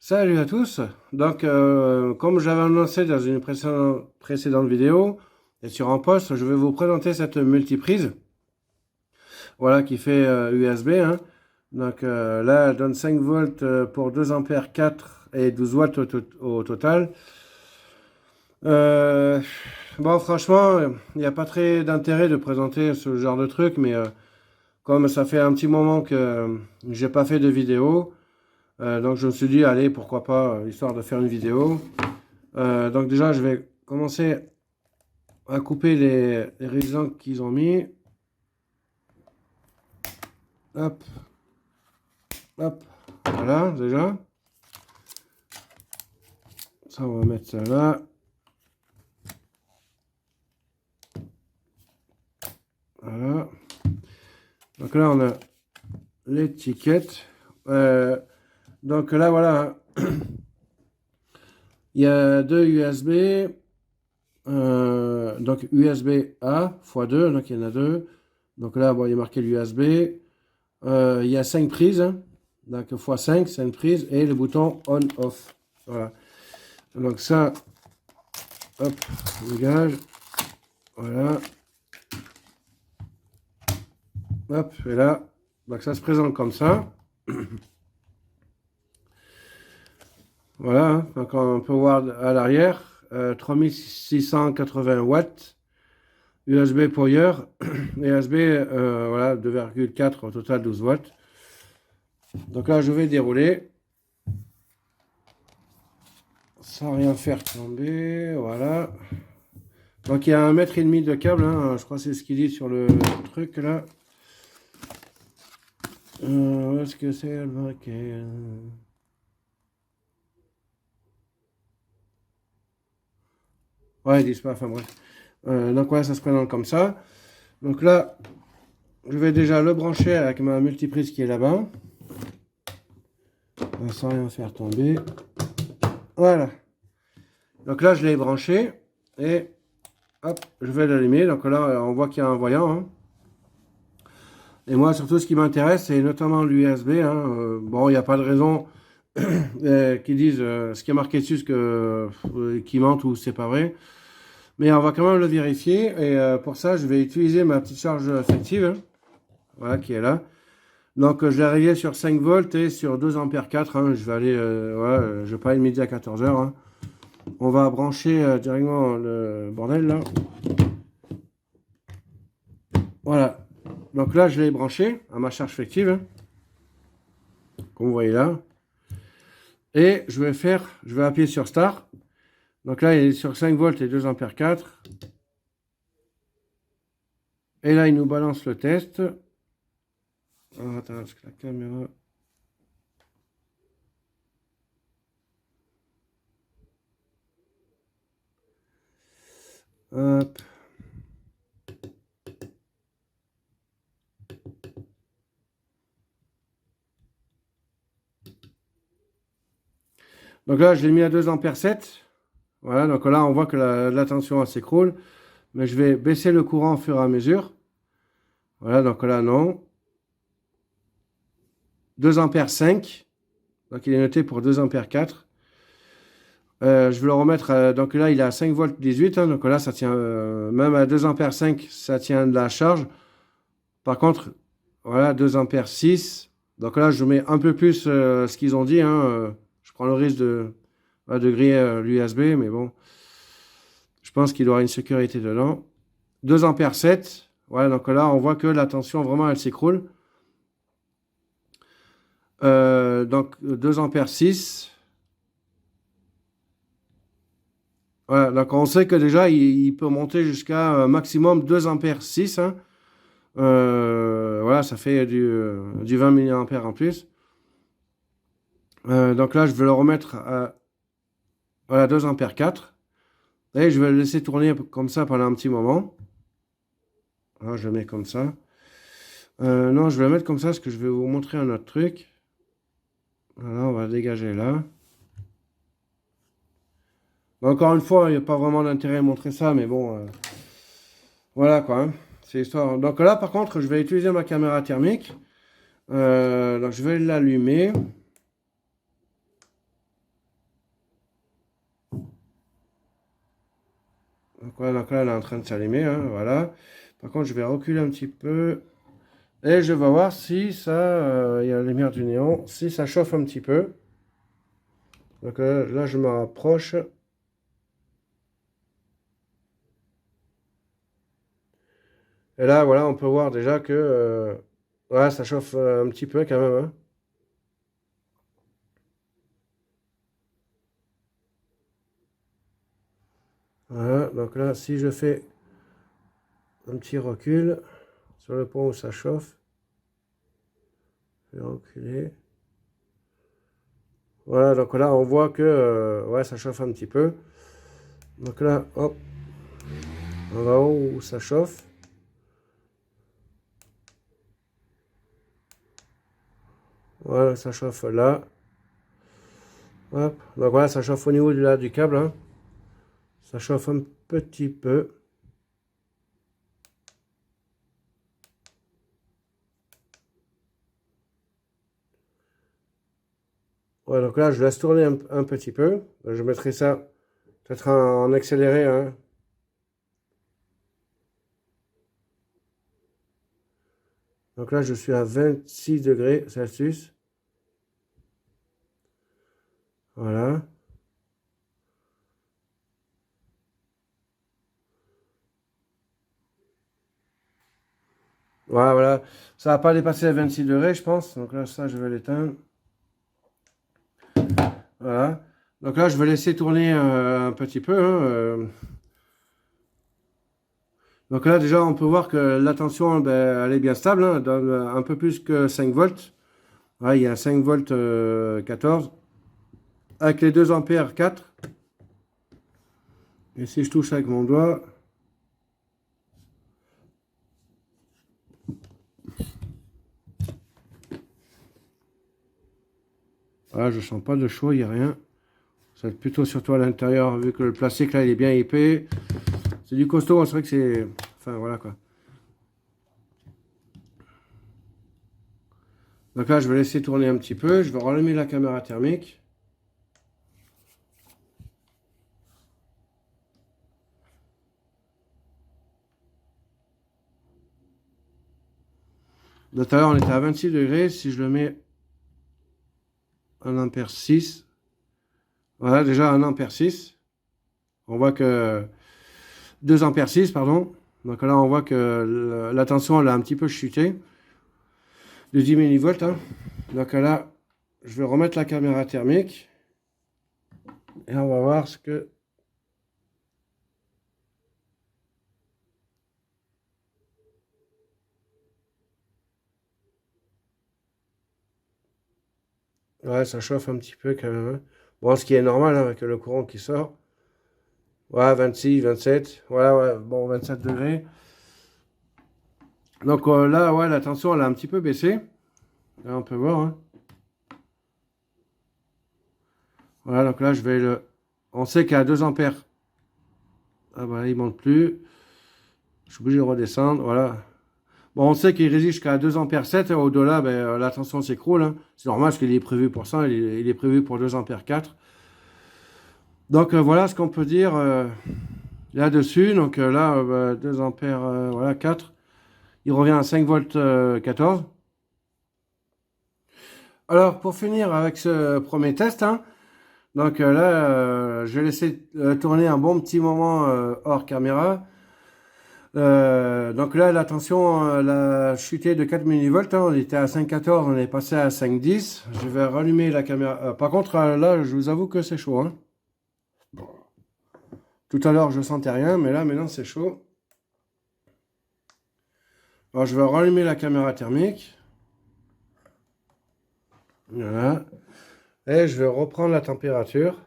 Salut à tous. Donc, comme j'avais annoncé dans une précédente vidéo et sur un post, je vais vous présenter cette multiprise, voilà, qui fait USB, hein. Donc là, elle donne 5 volts pour 2 ampères 4 et 12 watts au total. Euh, bon, franchement, il n'y a pas très d'intérêt de présenter ce genre de truc, mais comme ça fait un petit moment que j'ai pas fait de vidéo. Donc je me suis dit, allez, pourquoi pas, histoire de faire une vidéo. Donc déjà, je vais commencer à couper les raisins qu'ils ont mis. Hop, hop, voilà, déjà. Ça, on va mettre ça là. Voilà. Donc là, on a l'étiquette. Donc là, voilà. Il y a deux USB. Donc USB-A x2, donc il y en a deux. Donc là, bon, il y a marqué l'USB. Il y a 5 prises, hein. Donc x5, 5 prises, et le bouton on-off. Voilà. Donc ça, hop, dégage. Voilà. Hop, et là, donc ça se présente comme ça. Voilà, hein. Donc on peut voir à l'arrière, 3680 watts, USB Power, USB, voilà, 2,4 au total 12 watts. Donc là, je vais dérouler sans rien faire tomber, voilà. Donc il y a 1,5 m de câble, hein, je crois que c'est ce qu'il dit sur le truc là. Où est-ce que c'est marqué? Ouais, ils disent pas, enfin bref. Donc ouais, ça se présente comme ça. Donc là, je vais déjà le brancher avec ma multiprise qui est là-bas. Sans rien faire tomber. Voilà. Donc là, je l'ai branché. Et hop, je vais l'allumer. Donc là, on voit qu'il y a un voyant, hein. Et moi, surtout, ce qui m'intéresse, c'est notamment l'USB, hein. Bon, il n'y a pas de raison qu'ils disent ce qui est marqué dessus, qui ment ou c'est pas vrai. Mais on va quand même le vérifier. Et pour ça, je vais utiliser ma petite charge effective, hein, voilà, qui est là. Donc, je l'ai réglé sur 5 volts et sur 2 ampères 4. Hein. Je vais aller, voilà, je vais pas aller midi à 14 h. Hein. On va brancher directement le bordel là. Voilà. Donc là, je l'ai branché à ma charge effective, hein, comme vous voyez là. Et je vais appuyer sur Start. Donc là, il est sur 5 volts et 2 ampères 4. Et là, il nous balance le test. Oh, attends, parce que la caméra... Hop. Donc là, je l'ai mis à 2 ampères 7. Voilà, donc là, on voit que la tension s'écroule. Mais je vais baisser le courant au fur et à mesure. Voilà, donc là, non. 2 ampères 5. Donc il est noté pour 2 ampères 4. Je vais le remettre, donc là, il est à 5 volts 18. Hein, donc là, ça tient, même à 2 ampères 5, ça tient de la charge. Par contre, voilà, 2 ampères 6. Donc là, je mets un peu plus ce qu'ils ont dit, hein. Je prends le risque de griller l'USB, mais bon, je pense qu'il aura une sécurité dedans. 2 ampères 7. Voilà, donc là, on voit que la tension, vraiment, elle s'écroule. Donc 2 ampères 6. Voilà, donc on sait que déjà, il peut monter jusqu'à maximum 2 ampères 6. Hein. Voilà, ça fait du 20 mA en plus. Donc là, je vais le remettre à voilà, 2 ampères 4. Et je vais le laisser tourner comme ça pendant un petit moment. Alors, je le mets comme ça. Non, je vais le mettre comme ça parce que je vais vous montrer un autre truc. Voilà, on va dégager là. Bon, encore une fois, il n'y a pas vraiment d'intérêt à montrer ça, mais bon, voilà quoi, hein. C'est histoire. Donc là, par contre, je vais utiliser ma caméra thermique. Donc je vais l'allumer. donc là, elle est en train de s'allumer, hein, voilà. Par contre, je vais reculer un petit peu. Et je vais voir si ça, il y a la lumière du néon, si ça chauffe un petit peu. Donc là, je me rapproche. Et là, voilà, on peut voir déjà que ouais, ça chauffe un petit peu quand même, hein. Voilà, donc là, si je fais un petit recul sur le point où ça chauffe, je vais reculer. Voilà, donc là, on voit que ouais, ça chauffe un petit peu. Donc là, hop, on va où ça chauffe. Voilà, ça chauffe là. Hop, donc voilà, ça chauffe au niveau du câble, hein. Ça chauffe un petit peu. Ouais, donc là, je laisse tourner un petit peu. Je mettrai ça peut-être en accéléré, hein. Donc là, je suis à 26 degrés Celsius. Voilà. Voilà, voilà. Ça va pas dépasser les 26 degrés, je pense. Donc là, ça, je vais l'éteindre. Voilà. Donc là, je vais laisser tourner un petit peu, hein, Donc là, déjà, on peut voir que la tension, ben, elle est bien stable, hein, elle donne un peu plus que 5 volts. Ouais, il y a 5 volts 14. Avec les 2 ampères 4. Et si je touche avec mon doigt, voilà, je sens pas de chaud, il n'y a rien. Ça va être plutôt surtout à l'intérieur, vu que le plastique là, il est bien épais. C'est du costaud, c'est vrai que c'est... Enfin, voilà quoi. Donc là, je vais laisser tourner un petit peu. Je vais rallumer la caméra thermique. Tout à l'heure, on était à 26 degrés. Si je le mets 1 ampère 6, voilà, déjà 1 ampère 6. On voit que 2 ampères 6, pardon. Donc là, on voit que la tension, elle a un petit peu chuté de 10 millivolts, hein. Donc là, je vais remettre la caméra thermique. Et on va voir ce que... Ouais, ça chauffe un petit peu quand même, hein. Bon, ce qui est normal, hein, avec le courant qui sort. Ouais, 26, 27. Voilà, ouais, bon, 27 degrés. Donc là, ouais, la tension, elle a un petit peu baissé. Là, on peut voir, hein. Voilà, donc là, je vais le... On sait qu'à 2 ampères... Ah bah, il monte plus. Je suis obligé de redescendre, voilà. Bon, on sait qu'il résiste jusqu'à 2 ampères 7. Au-delà, ben, la tension s'écroule, hein. C'est normal parce qu'il est prévu pour ça. Il est prévu pour 2 ampères 4. Donc voilà ce qu'on peut dire là-dessus. Donc là, 2 ampères voilà, 4. Il revient à 5 volts 14. Alors pour finir avec ce premier test, hein, donc là, je vais laisser tourner un bon petit moment hors caméra. Donc là, la tension elle a chuté de 4 millivolts, hein. On était à 5,14, on est passé à 5,10. Je vais rallumer la caméra. Par contre, là, je vous avoue que c'est chaud, hein. Tout à l'heure, je sentais rien, mais là, maintenant, c'est chaud. Alors, je vais rallumer la caméra thermique. Voilà. Et je vais reprendre la température.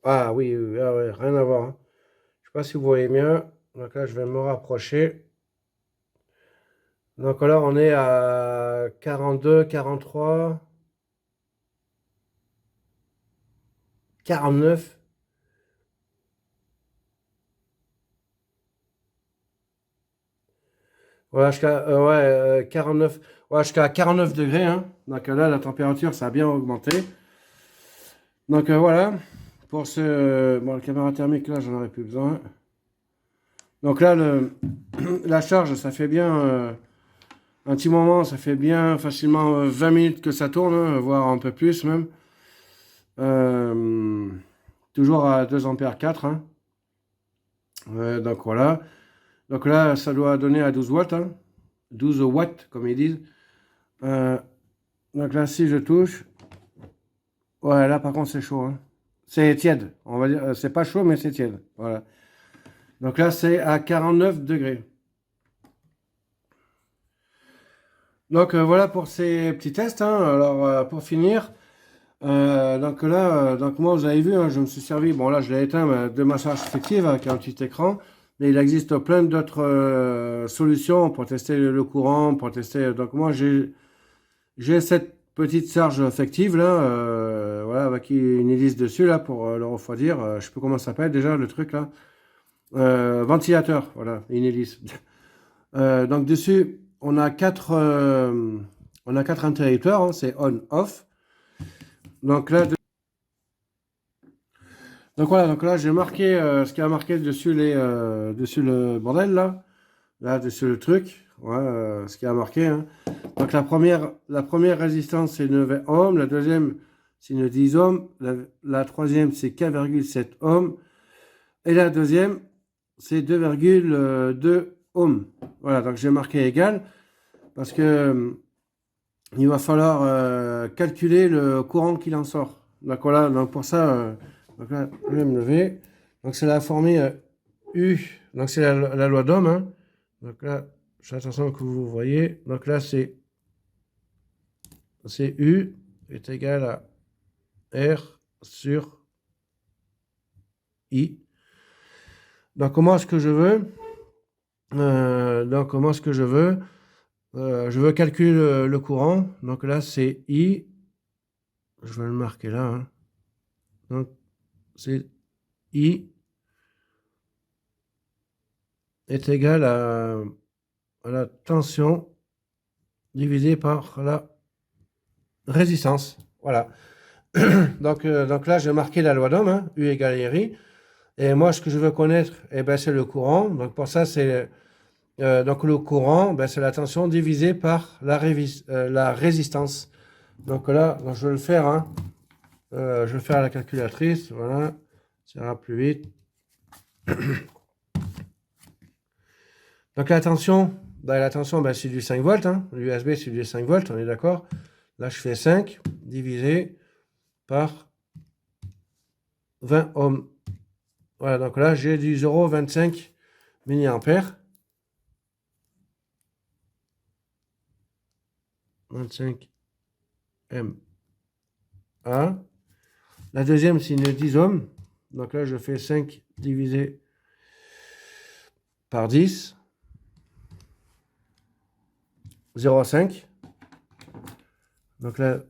Ah oui, oui, ah ouais, rien à voir, hein. Je sais pas si vous voyez bien. Donc là, je vais me rapprocher. Donc là, on est à 42, 43, 49. Voilà, jusqu'à 49, ouais, jusqu'à 49 degrés, hein. Donc là, la température, ça a bien augmenté. Donc voilà. pour ce... Bon, la caméra thermique, là, j'en aurais plus besoin. Donc là, la charge, ça fait bien un petit moment, ça fait bien facilement 20 minutes que ça tourne, hein, voire un peu plus même. Toujours à 2 ampères 4. Hein. Donc voilà. Donc là, ça doit donner à 12 watts. Hein. 12 watts, comme ils disent. Donc là, si je touche... Ouais, là, par contre, c'est chaud. Hein. C'est tiède. On va dire, c'est pas chaud, mais c'est tiède. Voilà. Donc là, c'est à 49 degrés. Donc voilà pour ces petits tests. Hein. Alors, pour finir... donc là, donc moi, vous avez vu, hein, je me suis servi, bon là je l'ai éteint, de ma charge fictive avec un petit écran, mais il existe plein d'autres solutions pour tester le courant, pour tester, donc moi j'ai cette petite charge effective là, voilà, avec une hélice dessus là pour le refroidir, je sais plus comment ça s'appelle déjà le truc là, ventilateur, voilà, une hélice. Donc dessus, on a quatre interrupteurs, hein, c'est on-off. Donc là, donc voilà, donc là j'ai marqué ce qui a marqué dessus dessus le bordel là dessus le truc, ouais, ce qui a marqué. Hein. Donc la première résistance c'est 9 ohms, la deuxième c'est une 10 ohms, la troisième c'est 4,7 ohms et la deuxième c'est 2,2 ohms. Voilà, donc j'ai marqué égal parce que il va falloir calculer le courant qu'il en sort. Donc voilà, donc pour ça. Donc là, je vais me lever. Donc c'est la formule U. Donc c'est la loi d'Ohm. Hein. Donc là, je fais attention que vous voyez. Donc là, c'est U est égal à R sur I. Donc comment est-ce que je veux donc comment est-ce que je veux calculer le courant. Donc là, c'est I. Je vais le marquer là. Hein. Donc c'est I est égal à la tension divisée par la résistance. Voilà. donc là, j'ai marqué la loi d'Ohm, hein, U égale RI. Et moi, ce que je veux connaître, eh ben, c'est le courant. Donc pour ça, c'est donc le courant, ben, c'est la tension divisée par la résistance. Donc là, donc je vais le faire. Hein. Je vais le faire à la calculatrice. Voilà. Ça ira plus vite. Donc la tension, ben, c'est du 5 volts. Hein. L'USB, c'est du 5 volts, on est d'accord. Là, je fais 5 divisé par 20 ohms. Voilà, donc là, j'ai du 0,25 mA. 25 mA. La deuxième, c'est une 10 ohms. Donc là, je fais 5 divisé par 10. 0,5. Donc là,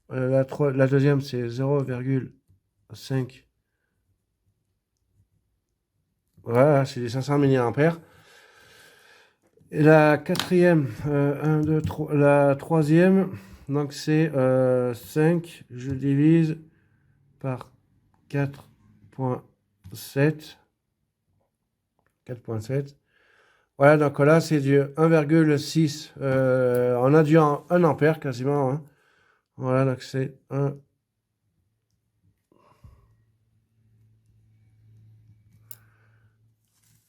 la deuxième, c'est 0,5. Voilà, c'est des 500 mA. Et la quatrième, 1, 2, 3, la troisième, donc c'est 5, je divise par 4,7. 4,7. Voilà, donc là, c'est du 1,6. On a du 1 ampère quasiment. Hein. Voilà, donc c'est 1.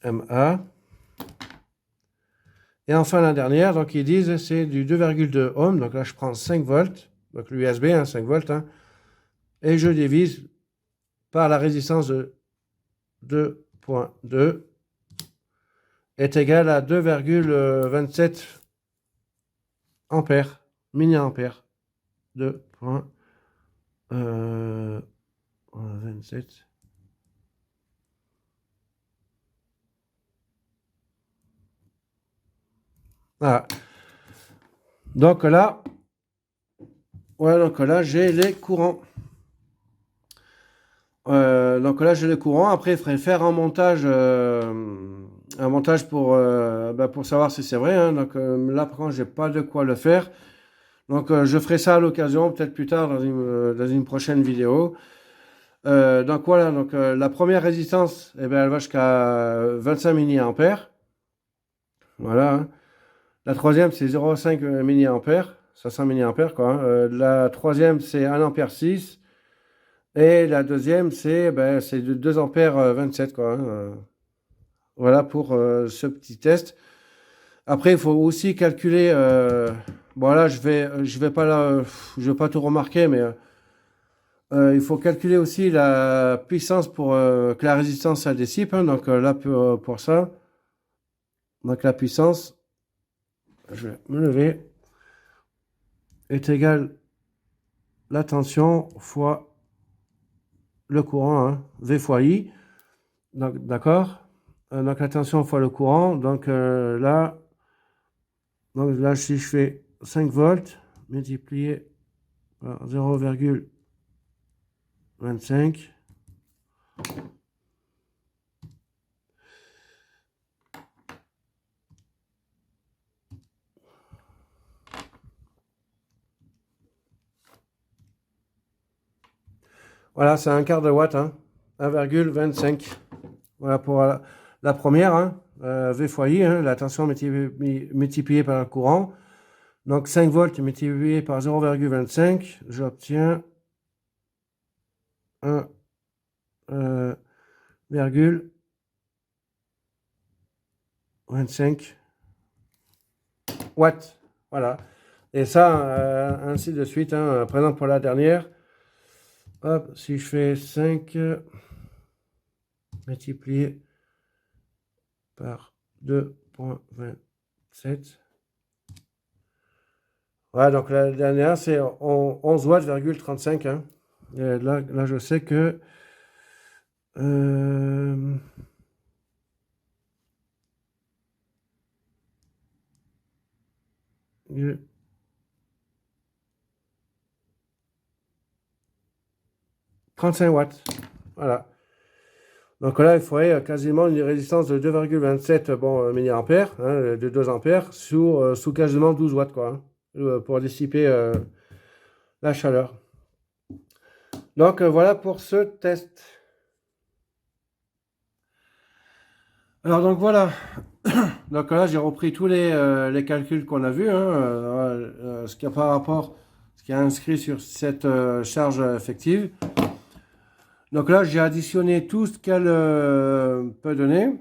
MA. Et enfin, la dernière, donc ils disent c'est du 2,2 ohms. Donc là, je prends 5 volts, donc l'USB, hein, 5 volts, hein, et je divise par la résistance de 2,2 est égal à 2,27 ampères, mA. 2,27. Voilà. Donc là, ouais, donc là, j'ai les courants. Donc là, j'ai les courants. Après, il faudrait faire un montage pour savoir si c'est vrai. Hein. Donc là, par contre, j'ai pas de quoi le faire. Donc je ferai ça à l'occasion, peut-être plus tard dans une prochaine vidéo. Donc voilà, donc, la première résistance, eh ben, elle va jusqu'à 25 mA. Voilà, hein. La troisième, c'est 0,5 mA, 500 mA, quoi, hein. La troisième, c'est 1 ampère 6. Et la deuxième, c'est c'est de 2 ampères 27, quoi, hein. Voilà pour ce petit test. Après, il faut aussi calculer. Bon, là, je vais pas là, je vais pas tout remarquer, mais il faut calculer aussi la puissance pour que la résistance ça dissipe, hein. Donc là, pour ça, donc la puissance, je vais me lever, est égale la tension fois le courant, hein, V fois I. Donc, d'accord? Donc la tension fois le courant. Donc là, si je fais 5 volts multiplié par 0,25. Voilà, c'est un quart de watt, hein, 1,25. Voilà pour la première, hein, V fois I, hein, la tension multipliée par le courant. Donc 5 volts multiplié par 0,25, j'obtiens 1,25 watts. Voilà. Et ça, ainsi de suite, hein. Par exemple, pour la dernière, hop, si je fais 5 multiplié par 2,27. Voilà, donc la dernière, c'est 11 watts,35, hein. Et là, je sais que 35 watts. Voilà. Donc là, il faudrait quasiment une résistance de 2,27 mA, hein, de 2 ampères, sous quasiment 12 watts, quoi, hein, pour dissiper la chaleur. Donc voilà pour ce test. Alors donc voilà. Donc là, j'ai repris tous les calculs qu'on a vus, hein, ce qu'il y a par rapport, ce qui est inscrit sur cette charge effective. Donc là, j'ai additionné tout ce qu'elle peut donner.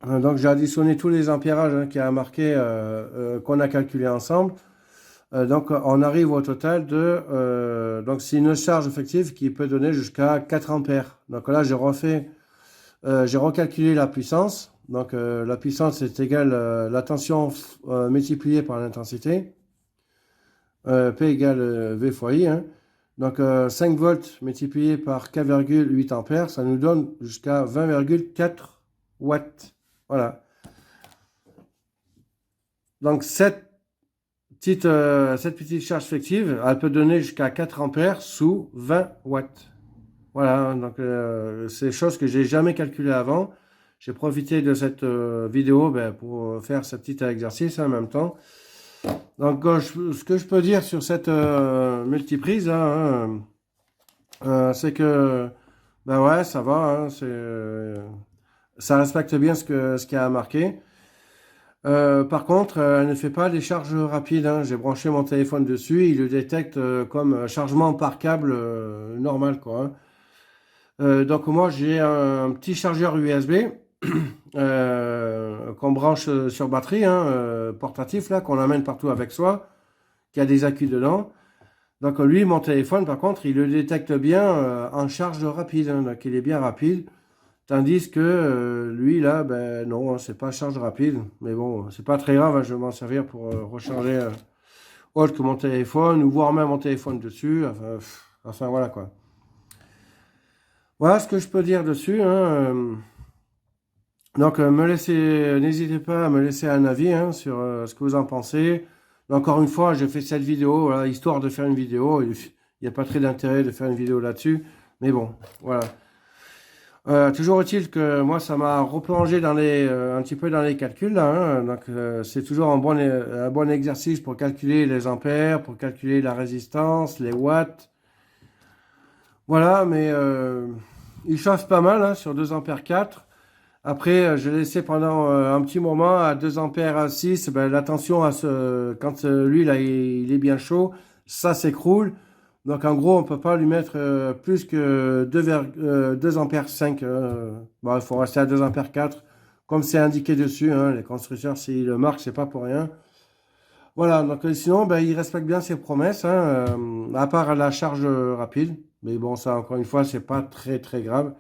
Donc j'ai additionné tous les ampérages, hein, qu'il y a marqué, qu'on a calculé ensemble. Donc on arrive au total de... donc c'est une charge effective qui peut donner jusqu'à 4 ampères. Donc là, j'ai recalculé la puissance. Donc la puissance est égale la tension multipliée par l'intensité. P égale V fois I, hein. Donc 5 volts multiplié par 4,8 ampères, ça nous donne jusqu'à 20,4 watts. Voilà. Donc cette petite charge effective, elle peut donner jusqu'à 4 ampères sous 20 watts. Voilà, donc c'est des choses que j'ai jamais calculées avant. J'ai profité de cette vidéo pour faire ce petit exercice en même temps. Donc ce que je peux dire sur cette multiprise, hein, c'est que ouais, ça va, hein, ça respecte bien ce qu'il y a marqué. Par contre, elle ne fait pas des charges rapides, hein. J'ai branché mon téléphone dessus, il le détecte comme chargement par câble normal, quoi, hein. Donc moi j'ai un petit chargeur USB qu'on branche sur batterie, hein, portatif là, qu'on amène partout avec soi, qui a des accus dedans. Donc lui, mon téléphone, par contre, il le détecte bien en charge rapide, hein, donc il est bien rapide. Tandis que lui, là, non, c'est pas charge rapide. Mais bon, c'est pas très grave, hein, je vais m'en servir pour recharger autre que mon téléphone, ou voir même mon téléphone dessus. Enfin voilà quoi. Voilà ce que je peux dire dessus, hein. Donc, n'hésitez pas à me laisser un avis, hein, sur ce que vous en pensez. Encore une fois, j'ai fait cette vidéo, voilà, histoire de faire une vidéo. Il n'y a pas très d'intérêt de faire une vidéo là-dessus. Mais bon, voilà. Toujours est-il que moi, ça m'a replongé un petit peu dans les calculs, là, hein. Donc, c'est toujours un bon exercice pour calculer les ampères, pour calculer la résistance, les watts. Voilà, mais il chauffe pas mal hein, sur 2 ampères 4. Après, je l'ai laissé pendant un petit moment à 2 ampères 6. Ben, attention à quand lui là, il est bien chaud, ça s'écroule. Donc en gros, on peut pas lui mettre plus que 2 ampères 5. Bon, il faut rester à 2 ampères 4, comme c'est indiqué dessus. Hein, les constructeurs, s'ils le marquent, c'est pas pour rien. Voilà, donc sinon, ben, il respecte bien ses promesses, hein, à part la charge rapide. Mais bon, ça, encore une fois, c'est pas très très grave.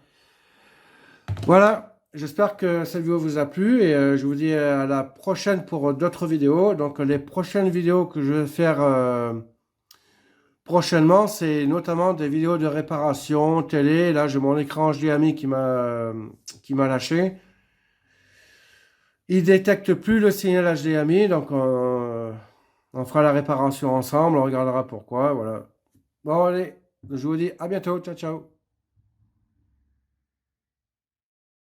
Voilà, j'espère que cette vidéo vous a plu et je vous dis à la prochaine pour d'autres vidéos. Donc les prochaines vidéos que je vais faire prochainement, c'est notamment des vidéos de réparation, télé. Là, j'ai mon écran HDMI qui m'a lâché. Il détecte plus le signal HDMI, donc on fera la réparation ensemble, on regardera pourquoi, voilà. Bon, allez, je vous dis à bientôt, ciao, ciao.